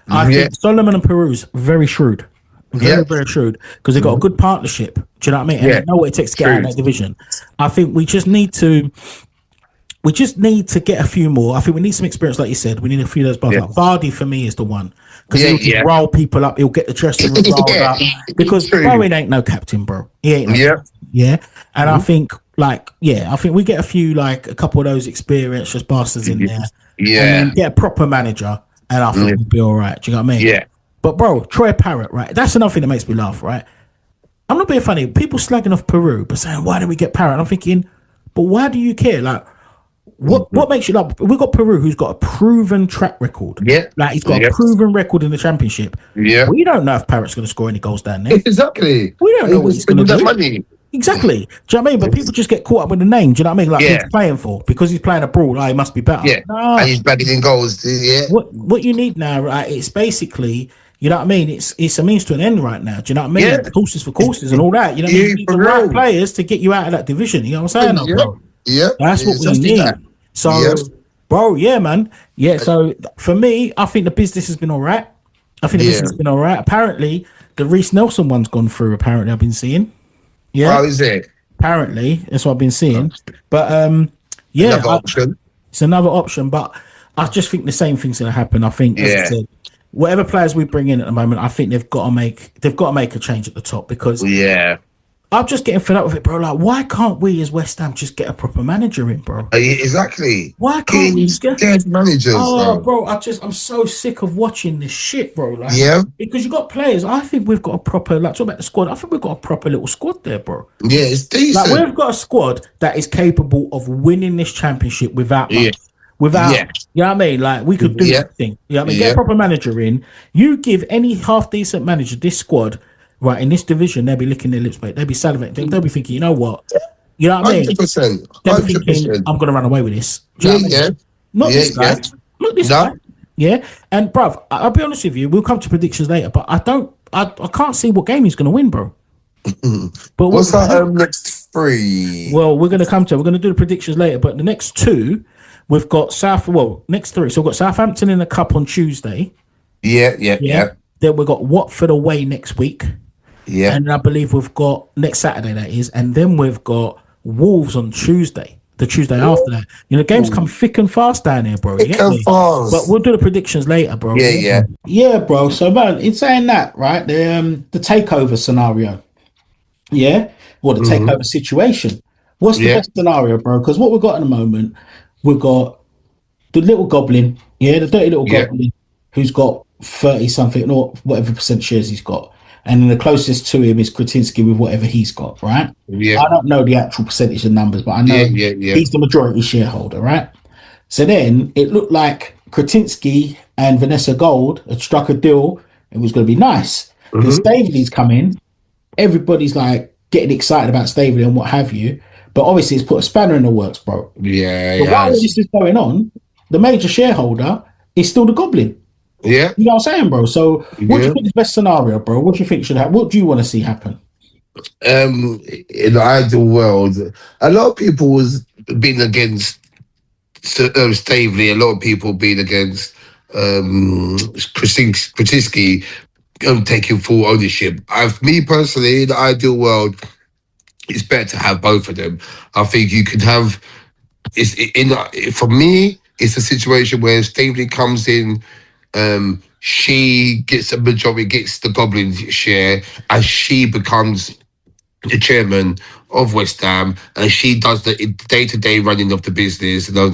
A: I think Solomon and Peru's very shrewd. Very shrewd, because they've got a good partnership. Do you know what I mean? And they know what it takes to get out of that division. I think we just need to get a few more. I think we need some experience, like you said. We need a few of those bars. Like Vardy for me is the one, because he'll just roll people up. He'll get the dressing room rolled up. Because Bowen ain't no captain, bro. He ain't. No captain. And I think I think we get a few, like a couple of those experienced just bastards in there. And then get a proper manager, and I think we'll be all right. Do you know what I mean?
B: Yeah.
A: But bro, Troy Parrott, right? That's another thing that makes me laugh, right? I'm not being funny. People slagging off Peru, but saying, why did we get Parrott? And I'm thinking, but why do you care? Like, what makes you like? We've got Peru, who's got a proven track record. Yeah. Like, he's got a proven record in the championship. Yeah. We don't know if Parrott's going to score any goals down there.
B: Exactly.
A: We don't know what he's going to do. Money. Exactly. Do you know what I mean? But people just get caught up with the name. Do you know what I mean? Like, who's playing for? Because he's playing abroad, he must be better.
B: Yeah. No. And he's bagging in goals. Yeah.
A: What you need now, right? It's basically, you know what I mean? It's a means to an end right now. Do you know what I mean? Yeah. Courses for courses and all that. You know what I mean? You need the right players to get you out of that division. You know what I'm saying? Bro?
B: Yeah.
A: That's what we need. So, bro, man. Yeah, so for me, I think the business has been all right. Apparently, the Reece Nelson one's gone through, apparently, I've been seeing. Yeah.
B: How is it?
A: Apparently, that's what I've been seeing. But,
B: another option.
A: It's another option, but I just think the same thing's going to happen. I think, as I said, whatever players we bring in at the moment, I think they've got to make a change at the top, because I'm just getting fed up with it, bro. Like, why can't we as West Ham just get a proper manager in, bro?
B: Exactly.
A: Why can't we get
B: dead managers?
A: Oh, bro, I'm so sick of watching this shit, bro. Like, because you got players. I think we've got a proper, like, talk about the squad. I think we've got a proper little squad there, bro.
B: Yeah, it's decent.
A: Like, we've got a squad that is capable of winning this championship without much. without,
B: Yeah.
A: you know what I mean? Like, we could do
B: Yeah.
A: something. You know what I mean? Get a
B: Yeah.
A: proper manager in. You give any half decent manager this squad, right, in this division, they'll be licking their lips, mate. They'll be salivating. They'll be thinking, you know what? You know what I mean?
B: 100%.
A: They'll be thinking,
B: 100%.
A: I'm going to run away with this. Do you
B: Yeah,
A: know what I
B: yeah.
A: mean? Not
B: Yeah,
A: this
B: yeah.
A: guy. Not this guy.
B: No.
A: Yeah. And, bruv, I'll be honest with you. We'll come to predictions later, but I can't see what game he's going to win, bro. But
B: What's that next three?
A: well, we're going to come to. We're going to do the predictions later. But the next two, we've got next three. So we've got Southampton in the cup on Tuesday.
B: Yeah, yeah,
A: Yeah.
B: yeah.
A: Then we've got Watford away next week.
B: Yeah.
A: And I believe we've got next Saturday, that is. And then we've got Wolves on Tuesday, the Tuesday after that. You know, games come thick and fast down here, bro. You
B: It
A: get
B: can
A: me?
B: fast.
A: But we'll do the predictions later, bro.
B: Yeah, yeah.
A: Yeah, bro. So, man, in saying that, right, the takeover scenario, yeah, or the takeover situation. What's the
B: Yeah.
A: best scenario, bro? Because what we've got at the moment, we've got the little goblin, yeah, the dirty little
B: Yeah.
A: goblin, who's got 30 something or whatever percent shares he's got. And then the closest to him is Kretinsky with whatever he's got, right?
B: Yeah.
A: I don't know the actual percentage of numbers, but I
B: Yeah,
A: know
B: yeah, yeah.
A: he's the majority shareholder, right? So then it looked like Kretinsky and Vanessa Gold had struck a deal. It was going to be nice. Then Staveley's come in. Everybody's like getting excited about Staveley and what have you. But obviously, it's put a spanner in the works, bro.
B: Yeah,
A: But while
B: yeah.
A: this is going on, the major shareholder is still the Goblin.
B: Yeah.
A: You know what I'm saying, bro? So, what do
B: Yeah.
A: you think is the best scenario, bro? What do you think should happen? What do you want to see happen?
B: In the ideal world, a lot of people was being against Stavely. A lot of people being against Krasinski taking full ownership. Me personally, in the ideal world, it's better to have both of them. I think you could have. For me, it's a situation where Stavely comes in. She gets a majority, gets the Goblin share, and she becomes the chairman of West Ham, and she does the day-to-day running of the business and of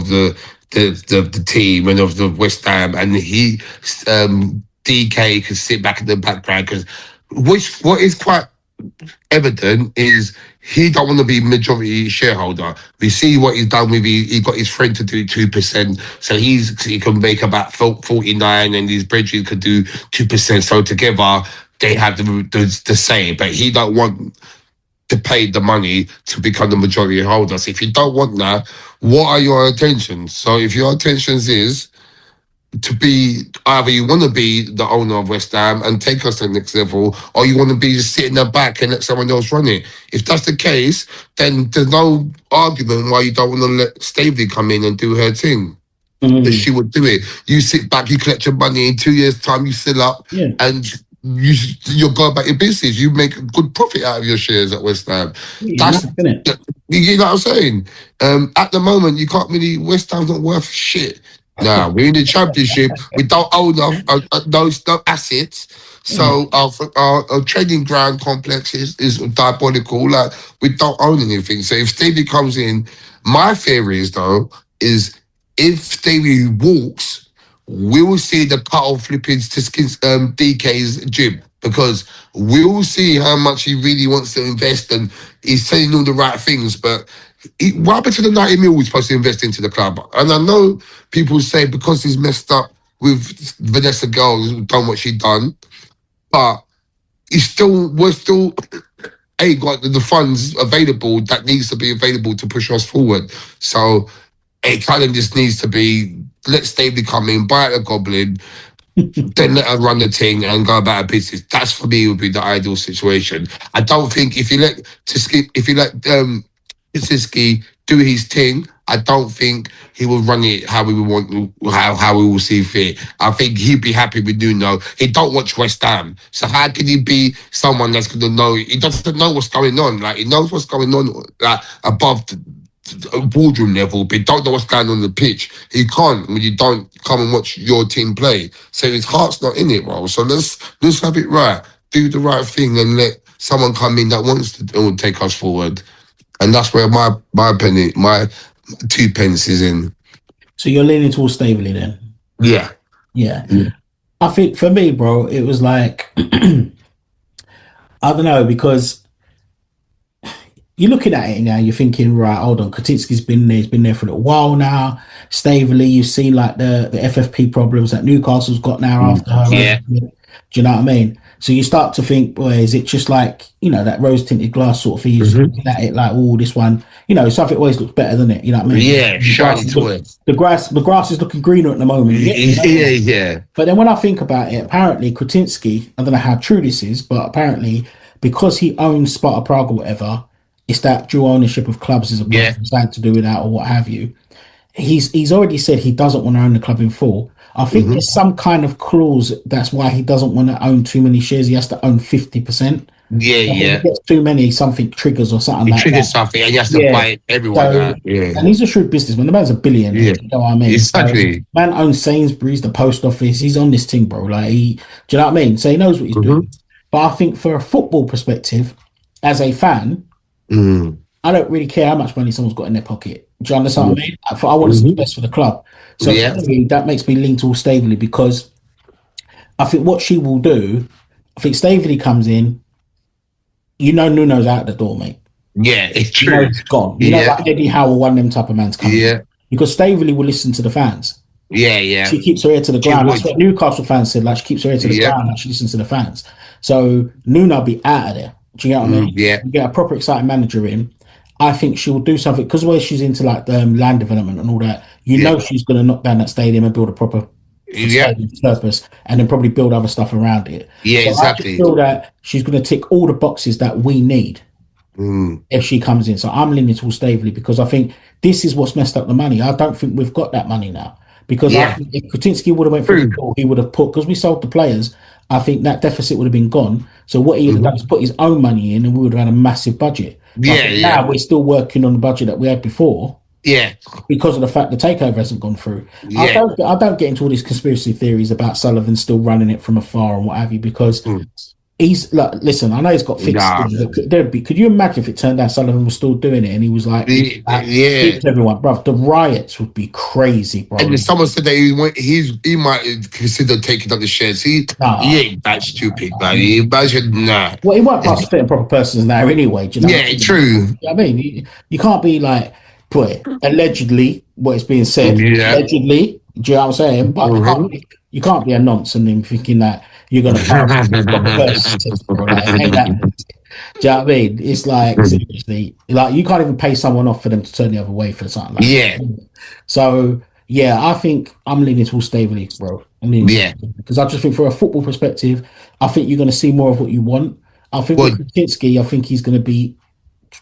B: the team and of the West Ham, and DK can sit back in the background because what is quite evident is he don't want to be majority shareholder. We see what he's done with he got his friend to do 2%, so he can make about 49, and his brethren could do 2%. So together they have the same, but he don't want to pay the money to become the majority holder. So if you don't want that, what are your intentions? So if your intentions is to be either you want to be the owner of West Ham and take us to the next level, or you want to be just sitting there back and let someone else run it. If that's the case, then there's no argument why you don't want to let Stavely come in and do her thing. Because she would do it. You sit back, you collect your money. In 2 years' time, you fill up, and you go about your business. You make a good profit out of your shares at West Ham. That's you know what I'm saying. At the moment, you can't really. West Ham's not worth shit. Nah, we're in the Championship. We don't own no assets. So our training ground complex is diabolical. Like, we don't own anything. So if Stevie comes in, my theory is though is if Stevie walks, we will see the cut-off flipping to DK's gym, because we'll see how much he really wants to invest, and he's saying all the right things, but what happened to the 90 mil he's supposed to invest into the club? And I know people say because he's messed up with Vanessa Girl, done what she done, but we're still ain't got the funds available that needs to be available to push us forward. So it kind of just needs to be, let Stavely come in, buy out the Goblin, then let her run the thing and go about her business. That's for me would be the ideal situation. I don't think if you let Kaczynski do his thing, I don't think he will run it how we want, how we will see fit. I think he'd be happy with Nuno. He don't watch West Ham, so how can he be someone that's going to know? He doesn't know what's going on. Like, he knows what's going on above the boardroom level, but he don't know what's going on the pitch. He can't when you don't come and watch your team play. So his heart's not in it, bro. So let's have it right, do the right thing, and let someone come in that wants to take us forward. And that's where my penny, my 2 pence is in.
A: So you're leaning towards Stavely then?
B: Yeah.
A: I think for me, bro, it was like I don't know, because you're looking at it now, you're thinking, right, hold on, Kaczynski's been there, he's been there for a little while now. Staveley, you've seen like the FFP problems that Newcastle's got now after her
B: Yeah.
A: exit. Do you know what I mean? So you start to think, boy, is it just like, that rose tinted glass sort of thing? You're just
B: Hmm.
A: looking at it like, oh, this one, something always looks better than it. You know what I mean?
B: Yeah. Shiny toy.
A: The grass is looking greener at the moment. Yeah,
B: Yeah. Yeah.
A: but then when I think about it, apparently Kretinsky, I don't know how true this is, but apparently because he owns Sparta Prague or whatever, it's that dual ownership of clubs as opposed
B: Yeah.
A: to something to do with that or what have you. He's already said he doesn't want to own the club in full. I think
B: Hmm.
A: there's some kind of clause that's why he doesn't want to own too many shares. He has to own 50%.
B: Yeah.
A: If he
B: Yeah.
A: gets too many, something triggers or something
B: It
A: like that.
B: triggers something, and you have to
A: Yeah.
B: buy everyone
A: So,
B: out. Yeah.
A: and he's a shrewd businessman. The man's a billionaire.
B: Yeah.
A: Do you know what I mean? So,
B: Exactly.
A: man owns Sainsbury's, the post office. He's on this thing, bro. Like, do you know what I mean? So he knows what he's
B: Hmm.
A: doing. But I think for a football perspective, as a fan,
B: Mm.
A: I don't really care how much money someone's got in their pocket. Do you understand what I mean? I want to see
B: Hmm.
A: what's best for the club. So for
B: Yeah.
A: me, that makes me lean towards Staveley because I think what she will do, I think Staveley comes in, Nuno's out the door, mate.
B: Yeah. It's
A: You know
B: true.
A: he's gone.
B: Yeah.
A: Like Eddie Howe, one of them type of man's coming in.
B: Yeah.
A: Because Staveley will listen to the fans.
B: Yeah. Yeah.
A: She keeps her ear to the
B: She
A: ground. That's
B: would.
A: what Newcastle fans said. Like she keeps her ear to the
B: Yeah.
A: ground. Like she listens to the fans. So Nuno will be out of there. Do you get what I mean?
B: Yeah.
A: You get a proper exciting manager in. I think she will do something because where she's into like the land development and all that.
B: Yeah.
A: She's going to knock down that stadium and build a proper
B: Yeah.
A: stadium purpose, and then probably build other stuff around it.
B: Yeah.
A: So I just
B: Exactly.
A: feel that she's going to tick all the boxes that we need
B: Mm.
A: if she comes in. So I'm leaning towards Staveley because I think this is what's messed up the money. I don't think we've got that money now because I
B: Yeah.
A: think if Kretinsky would have went for the
B: True.
A: ball, he would have put because we sold the players. I think that deficit would have been gone. So what he would have done
B: Hmm.
A: is put his own money in, and we would have had a massive budget. But I
B: Yeah.
A: think
B: Yeah.
A: now we're still working on the budget that we had before
B: Yeah.
A: because of the fact the takeover hasn't gone through.
B: Yeah.
A: I don't get into all these conspiracy theories about Sullivan still running it from afar and what have you because
B: Mm.
A: he's like, listen, I know he's got fixed
B: Nah.
A: things. Could you imagine if it turned out Sullivan was still doing it and he was like,
B: Yeah.
A: everyone, bro, the riots would be crazy, bro.
B: And then someone said that he might consider taking up the shares. He ain't that stupid, man. He imagine nah.
A: Well, he won't pass fit and proper persons now anyway. Do you know?
B: Yeah, true.
A: You know what I mean, you can't be like, boy, allegedly, what is being said,
B: Yeah.
A: allegedly. Do you know what I'm saying? But you can't be a nonce and then thinking that you're going to pass a proper person test, bro. Like, it ain't that. Do you know what I mean? It's like seriously, like you can't even pay someone off for them to turn the other way for something like
B: Yeah.
A: that. So yeah, I think I'm leaning towards Staveley, bro.
B: Yeah.
A: Because I just think for a football perspective, I think you're going to see more of what you want. I think
B: Well-
A: with Kretinsky, I think he's going to be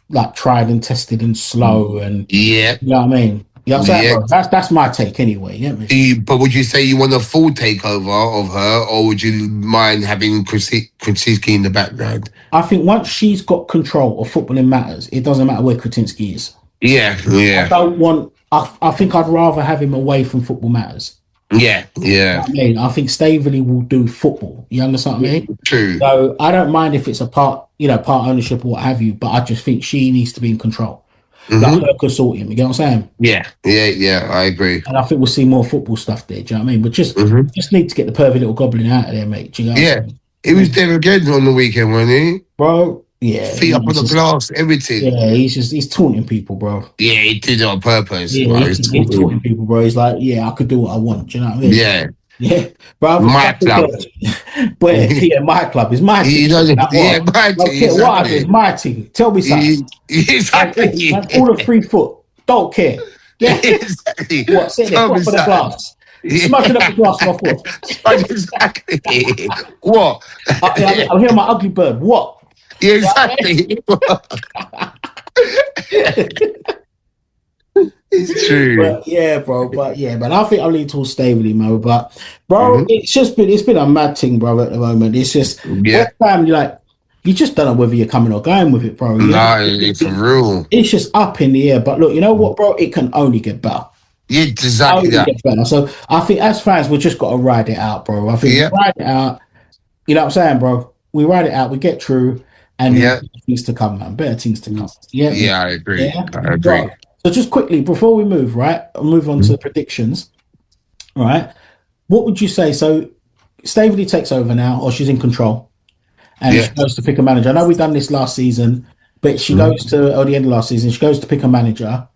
A: like tried and tested and slow, and
B: Yeah.
A: you know what I mean. You know what I'm saying,
B: Yeah.
A: bro? That's my take anyway. Yeah,
B: But would you say you want a full takeover of her, or would you mind having Krasinski in the background?
A: I think once she's got control of footballing matters, it doesn't matter where Kretinsky is.
B: Yeah.
A: I
B: Yeah.
A: don't want. I think I'd rather have him away from football matters.
B: Yeah. Yeah.
A: I mean, I think Staveley will do football. You understand what I mean?
B: True.
A: So I don't mind if it's a part ownership or what have you, but I just think she needs to be in control. Like her consortium, you get what I'm saying?
B: Yeah. Yeah. Yeah. I agree.
A: And I think we'll see more football stuff there. Do you know what I mean? But just need to get the pervy little goblin out of there, mate. Do you know what I'm
B: Yeah.
A: saying?
B: He was there again on the weekend, wasn't he?
A: Bro. Yeah,
B: Feet up on the glass, everything.
A: Yeah, he's taunting people, bro.
B: Yeah, he did it on purpose.
A: Yeah,
B: Right?
A: he's taunting people, bro. He's like, yeah, I could do what I want. Do you know what I mean?
B: Yeah.
A: Yeah, bro.
B: My club.
A: But yeah, my club is my team.
B: He doesn't, yeah, my
A: Don't
B: team.
A: care what I do,
B: Exactly.
A: it's my team. Tell me something.
B: Exactly.
A: That's all the 3 foot. Don't care. Yeah.
B: Exactly.
A: What? Sit there,
B: Tell
A: put
B: me
A: up for the
B: something.
A: glass. Smashing up the glass of my foot.
B: Exactly. What?
A: I'm hearing my ugly bird. What?
B: Yeah, exactly. It's true.
A: But yeah, bro. But I think I'll lean towards Staveley, man. But bro, it's been a mad thing, bro. At the moment, it's just West Ham, you just don't know whether you're coming or going with it, bro.
B: Nah, it's real.
A: It's just up in the air. But look, you know what, bro? It can only get better.
B: Yeah, exactly that.
A: Get better. So I think as fans, we just got to ride it out, bro. I think we ride it out. You know what I'm saying, bro? We ride it out. We get through, and better things to come, man. Better things to come.
B: Yeah, I agree.
A: Yeah?
B: I agree.
A: Right. So just quickly before we move, right? I'll move on to the predictions. All right. What would you say? So Staveley takes over now, or she's in control, and she goes to pick a manager. I know we've done this last season. but she goes to, or the end of last season, she goes to pick a manager.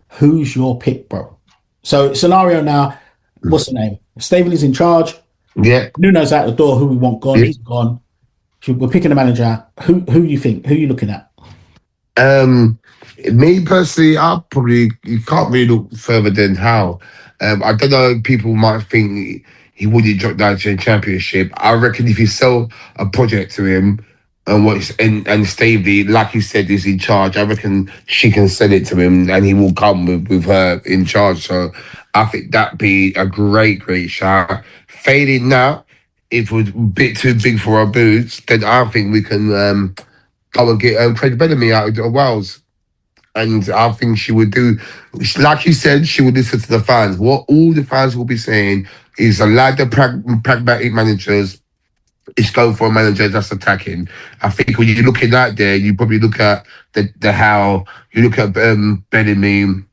A: Who's your pick, bro? So scenario now, what's the name? Staveley's in charge.
B: Yeah.
A: Nuno's out the door. Who we want gone?
B: Yeah.
A: He's gone. We're picking a manager. Who you think? Who are you looking at?
B: Me personally, you can't really look further than how. I don't know. People might think he wouldn't drop down to the championship. I reckon if you sell a project to him and Stavely, like you said, is in charge, I reckon she can sell it to him and he will come with her in charge. So I think that'd be a great shout. Failing that, if it was a bit too big for our boots, then I think we can go and get Craig Bellamy out of Wales. And I think she would do, like you said, she would listen to the fans. What all the fans will be saying is allow the pragmatic managers. It's going for a manager that's attacking. I think when you're looking at there, you probably look at the how you look at Bellamy,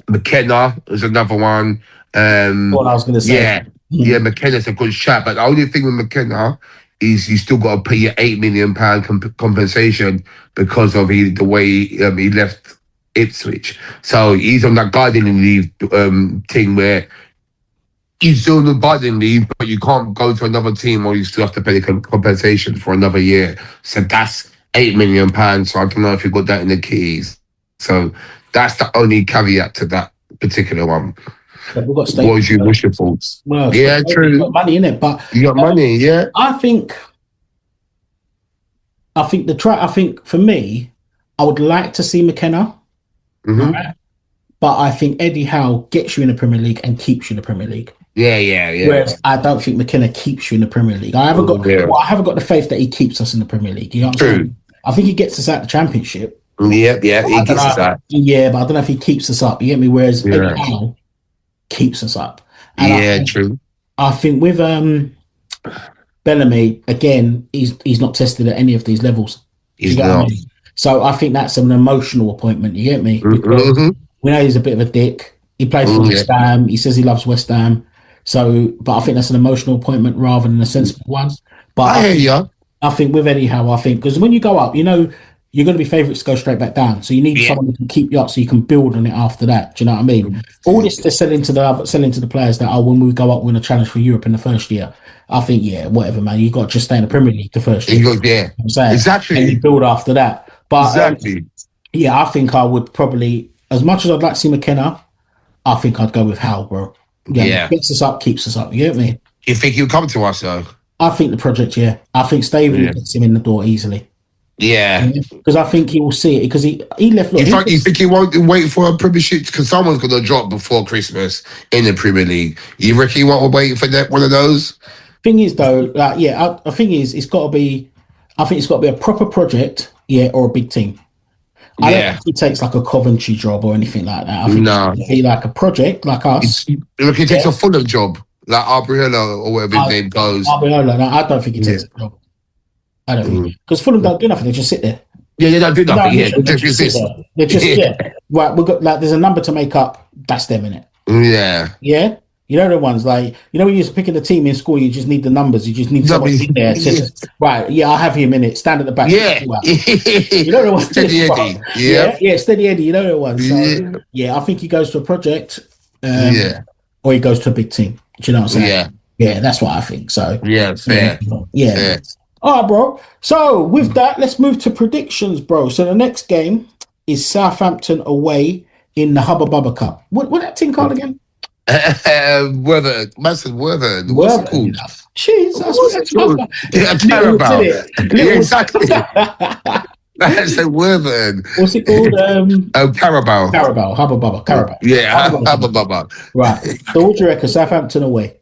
B: McKenna is another one.
A: What I was going to say.
B: Yeah, McKenna's a good shot. But the only thing with McKenna is you still got to pay your £8 million compensation because of the way he left Ipswich. So he's on that gardening leave thing where he's still on the gardening leave, but you can't go to another team or you still have to pay the compensation for another year. So that's £8 million. So I don't know if you got that in the keys. So that's the only caveat to that particular one.
A: But we've got
B: what was your thoughts?
A: Well,
B: yeah, true.
A: You got money in it, but
B: you got money, yeah.
A: I think for me, I would like to see McKenna, right? But I think Eddie Howe gets you in the Premier League and keeps you in the Premier League.
B: Yeah.
A: Whereas I don't think McKenna keeps you in the Premier League. I haven't got the faith that he keeps us in the Premier League. You know what I'm saying? I think he gets us out the Championship.
B: Yeah, he gets us out.
A: Yeah, but I don't know if he keeps us up. You get me? Whereas Eddie Howe keeps us up. And
B: true.
A: I think with Bellamy, again, he's not tested at any of these levels.
B: He's not. I mean?
A: So I think that's an emotional appointment. You get me? Because we know he's a bit of a dick. He plays for West Ham. He says he loves West Ham. So, but I think that's an emotional appointment rather than a sensible one. But
B: I hear you.
A: I think with Eddie Howe, because when you go up, you know, you're going to be favourites to go straight back down. So you need someone who can keep you up so you can build on it after that. Do you know what I mean? All this to selling to the players that, when we go up, we're going to challenge for Europe in the first year. I think, whatever, man. You got to just stay in the Premier League the first year.
B: You know
A: I'm saying?
B: Exactly.
A: And you build after that. But
B: exactly.
A: I think I would probably, as much as I'd like to see McKenna, I think I'd go with Howe, bro. Gets us up, keeps us up. You get me?
B: You think he'll come to us, though?
A: I think the project, I think Stavely gets him in the door easily.
B: Yeah.
A: Because I think he will see it. Because he left...
B: You think he won't wait for a Premiership? Because someone's going to drop before Christmas in the Premier League. You reckon he won't wait for one of those?
A: Thing is, though, I think it's got to be... I think it's got to be a proper project, or a big team. I don't think he takes like a Coventry job or anything like that. I think it's be like a project like us.
B: Look, he takes a Fulham job, like Arbriola or whatever his name goes.
A: Arbriola, no, I don't think he takes a job. I don't think. Because Fulham don't do nothing, they just sit there.
B: Yeah, they don't do nothing, They just
A: sit there. They're just, Right, we've got, there's a number to make up, that's them, innit?
B: Yeah.
A: Yeah? You know the ones like when you used to pick in the team in school, you just need the numbers. You just need someone in there. Right, I have him in it. Stand at the back.
B: Yeah,
A: you know the ones.
B: Steady Eddie.
A: Yeah, Steady Eddie. You know the ones. So, I think he goes to a project. Or he goes to a big team. Do you know what I'm saying? Yeah, that's what I think. So
B: fair.
A: Fair. All right, bro. So with that, let's move to predictions, bro. So the next game is Southampton away in the Hubba Bubba Cup. What that thing called again?
B: Worthern. What's it called?
A: Jeez,
B: what's it called? Carabao. Exactly. That's a Worthern.
A: What's it called?
B: Carabao.
A: Hubba Bubba. Carabao.
B: Yeah, Hubba Bubba.
A: Right. So what do you reckon? Southampton away?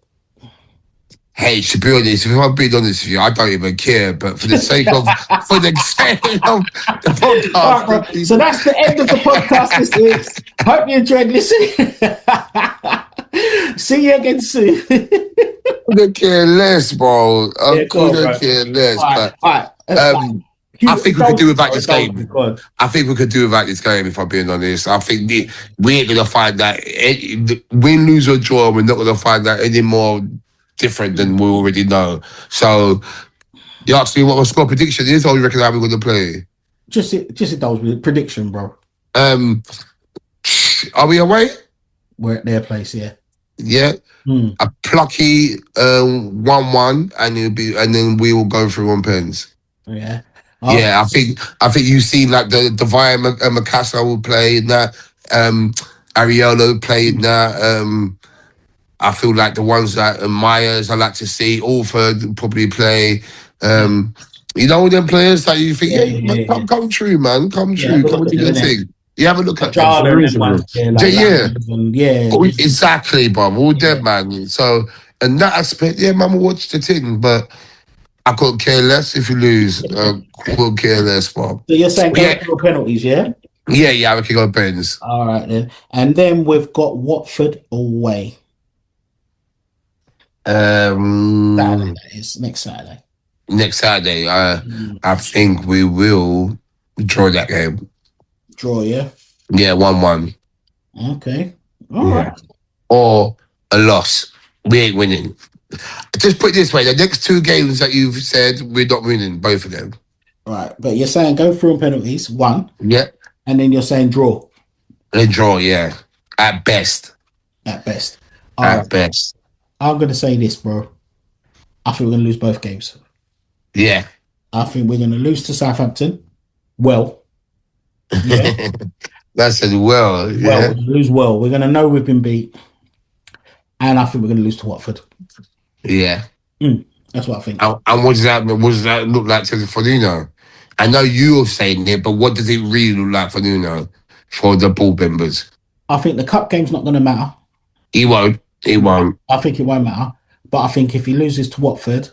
B: Hey, to be honest, if I'm being honest with you, I don't even care. But for the sake of the podcast,
A: right, so that's the end of the podcast this week. Hope you enjoyed listening. See you again soon.
B: I couldn't care less, bro. I couldn't care less. I think we could do without this game. I think we could do without this game, if I'm being honest. I think we ain't going to find that. Win, lose, or draw, we're not going to find that any more different than we already know. So, you asked me what my score prediction is, or you reckon how we're going to play?
A: just indulge with it. Prediction, bro.
B: Um, are we away?
A: We're at their place, yeah.
B: Yeah.
A: Hmm.
B: A plucky 1-1, and then we will go through on pens.
A: Yeah.
B: Yeah, I think you've seen like the Divine Mikasa will play in that. Ariolo played in that. I feel like the ones that Myers I like to see, Alford probably play. All them players that you think,
A: Yeah,
B: yeah,
A: yeah, yeah.
B: come true, man, come
A: Yeah, have
B: true,
A: a
B: come
A: look
B: and
A: at
B: do
A: them,
B: your
A: innit?
B: thing. You have a look at them for a
A: Ajala and them
B: reason, bro.
A: ones, yeah,
B: Yeah,
A: like
B: yeah.
A: Lambers and yeah,
B: Oh, exactly, bro. All dead, man. So, in that aspect, yeah, man, will watch the thing, but I couldn't care less if you lose. Couldn't care less, bro.
A: So you're saying go
B: Yeah,
A: for penalties, yeah?
B: yeah, I can go Benz.
A: All right then. And then we've got Watford away. Saturday,
B: Um,
A: that is next Saturday.
B: Next Saturday,
A: Mm.
B: I think we will draw that game.
A: Draw, yeah.
B: Yeah, 1-1.
A: Okay. All
B: Yeah.
A: right.
B: Or a loss. We ain't winning. Just put it this way: the next two games that you've said, we're not winning both of them.
A: Right. But you're saying go through on penalties, one,
B: Yeah,
A: and then you're saying draw
B: and draw. Yeah, at best.
A: at best. All
B: At
A: right.
B: best.
A: I'm gonna say this, bro. I think we're gonna lose both games.
B: Yeah.
A: I think we're gonna lose to Southampton. Well, yeah.
B: That's as well.
A: Well, we're
B: Yeah.
A: gonna lose well. We're gonna know we've been beat. And I think we're gonna lose to Watford.
B: Yeah.
A: That's what I think.
B: And what does that look like for Nuno? I know you're saying it, but what does it really look like for Nuno for the board members?
A: I think the cup game's not gonna matter.
B: He won't. He won't.
A: I think it won't matter. But I think if he loses to Watford,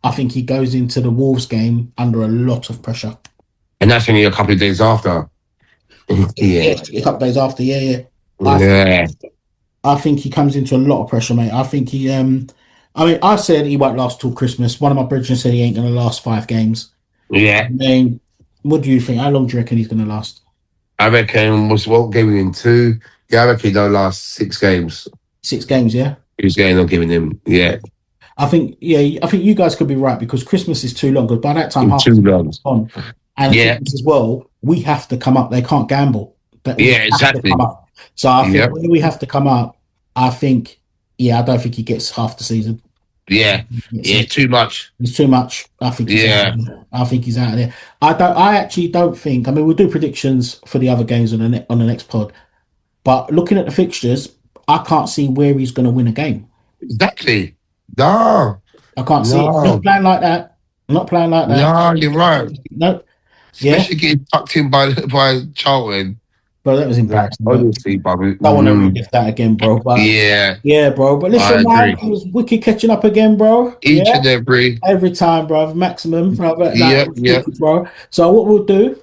A: I think he goes into the Wolves game under a lot of pressure.
B: And that's only a couple of days after. Yeah.
A: Yeah, a couple days after, yeah, yeah.
B: Yeah.
A: I think he comes into a lot of pressure, mate. I think I mean, I said he won't last till Christmas. One of my bridges said he ain't gonna last 5 games. I
B: Yeah.
A: mean, what do you think? How long do you reckon he's gonna last?
B: I reckon what game we in 2? Yeah, I reckon they'll last 6 games.
A: 6 games, yeah.
B: Who's getting on giving him? Yeah.
A: I think you guys could be right because Christmas is too long. Because by that time, half
B: Too
A: the
B: long.
A: season's gone, and
B: Yeah.
A: Christmas as well. We have to come up. They can't gamble. That we
B: Yeah,
A: have to
B: exactly.
A: come up. So I think
B: Yep.
A: when we have to come up, I think I don't think he gets half the season.
B: Yeah. Yeah, too much.
A: It's too much. I think he's out
B: Yeah.
A: of there. I think he's out of there. I actually don't think. I mean, we'll do predictions for the other games on the next pod. But looking at the fixtures, I can't see where he's going to win a game.
B: Exactly. No.
A: I can't see it.
B: No.
A: Not playing like that. Not playing like that.
B: No, you're right.
A: No. Yeah,
B: Especially getting tucked in by Charlton.
A: bro, that was
B: Like,
A: embarrassing. Bro.
B: honestly, Bobby.
A: Don't want to relive that again, bro. But
B: Yeah,
A: yeah, bro. But
B: I
A: listen, man,
B: agree.
A: it was wicked catching up again, bro.
B: Each
A: Yeah,
B: and
A: every time, bro. Maximum, bro. That
B: yeah,
A: was
B: yeah,
A: wicked, bro. So what we'll do,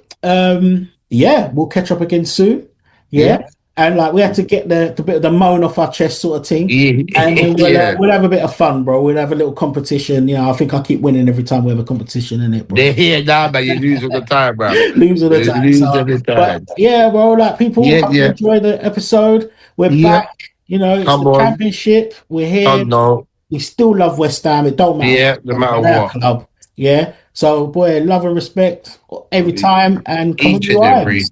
A: we'll catch up again soon. Yeah.
B: yeah,
A: And like we had to get the bit of the moan off our chest sort of thing. And then
B: yeah.
A: we'll have a bit of fun, bro. We'll have a little competition. I think I keep winning every time we have a competition in it, bro.
B: They're here now, man. You lose all the time, bro.
A: Lose all the
B: You
A: time.
B: lose
A: So,
B: every
A: but
B: time.
A: yeah, bro, like people
B: Yeah,
A: hope you
B: yeah.
A: enjoy the episode. We're
B: Yeah.
A: back. It's
B: Come
A: the
B: on.
A: championship. We're here.
B: No.
A: We still love West Ham. It don't matter.
B: Yeah, no matter
A: They're our
B: what.
A: club. Yeah. So boy, love and respect every time and come on,
B: Each
A: you
B: and every.
A: Irons.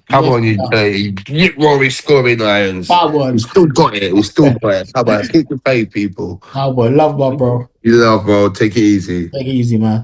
B: Come
A: Yes,
B: on, you
A: sir.
B: get Rory scoring Lions.
A: Come on.
B: We still got it. We still got it. Come on, keep the faith, people.
A: Oh boy, love my bro.
B: You love, bro. Take it easy.
A: Take it easy, man.